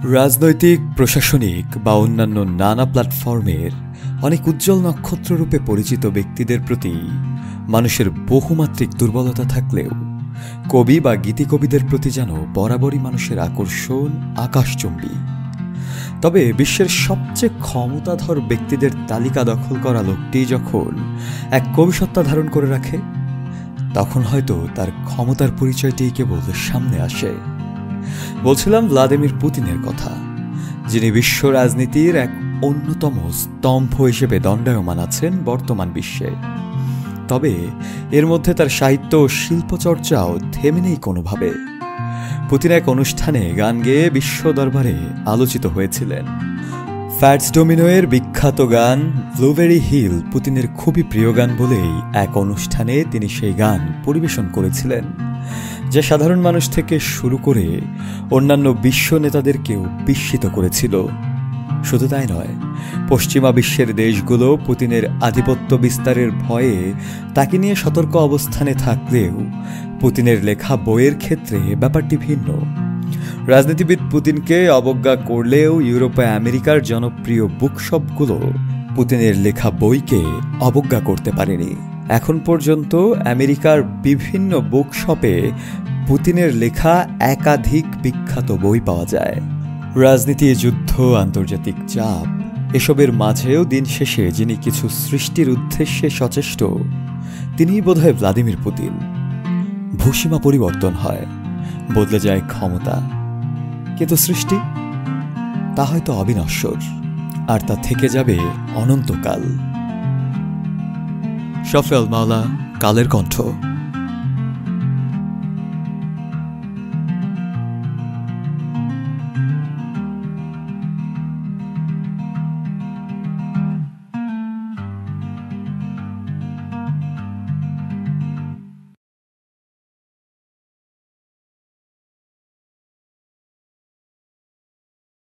রাজনৈতিক, প্রশাসনিক বা অন্যান্য নানা প্ল্যাটফর্মের অনেক উজ্জ্বল নক্ষত্ররূপে পরিচিত ব্যক্তিদের প্রতি মানুষের বহুমাত্রিক দুর্বলতা থাকলেও কবি বা গীতিকবিদের প্রতি যেন বরাবরই মানুষের আকর্ষণ আকাশচুম্বী। তবে বিশ্বের সবচেয়ে ক্ষমতাধর ব্যক্তিদের তালিকা দখল করা লোকটি যখন এক কবিসত্তা ধারণ করে রাখে, তখন হয়তো তার ক্ষমতার পরিচয়টি কেবল সামনে আসে। বলছিলাম ভ্লাদিমির পুতিনের কথা, যিনি বিশ্ব রাজনীতির এক অন্যতম স্তম্ভ হিসেবে দণ্ডায়মান আছেন বর্তমান বিশ্বে। তবে এর মধ্যে তার সাহিত্য ও শিল্পচর্চাও থেমে নেই কোনোভাবে। পুতিন এক অনুষ্ঠানে গান গেয়ে বিশ্ব দরবারে আলোচিত হয়েছিলেন। ফ্যাটস ডোমিনোয়ের বিখ্যাত গান ব্লুবেরি হিল পুতিনের খুবই প্রিয় গান বলেই এক অনুষ্ঠানে তিনি সেই গান পরিবেশন করেছিলেন, যা সাধারণ মানুষ থেকে শুরু করে অন্যান্য বিশ্ব নেতাদেরকেও বিস্মিত করেছিল। শুধু তাই নয়, পশ্চিমা বিশ্বের দেশগুলো পুতিনের আধিপত্য বিস্তারের ভয়ে তাকে নিয়ে সতর্ক অবস্থানে থাকলেও পুতিনের লেখা বইয়ের ক্ষেত্রে ব্যাপারটি ভিন্ন। রাজনীতিবিদ পুতিনকে অবজ্ঞা করলেও ইউরোপে আমেরিকার জনপ্রিয় বুকশপগুলো পুতিনের লেখা বইকে অবজ্ঞা করতে পারেনি। এখন পর্যন্ত আমেরিকার বিভিন্ন বুকশপে পুতিনের লেখা একাধিক বিখ্যাত বই পাওয়া যায়। রাজনীতি, যুদ্ধ, আন্তর্জাতিক চাপ এসবের মাঝেও দিন শেষে যিনি কিছু সৃষ্টির উদ্দেশ্যে সচেষ্ট, তিনিই বোধহয় ভ্লাদিমির পুতিন। ভূসীমা পরিবর্তন হয়, বদলে যায় ক্ষমতা, কিন্তু সৃষ্টি তা হয়তো অবিনশ্বর, আর তা থেকে যাবে অনন্তকাল। শফি আল মাওলা, কালের কণ্ঠ।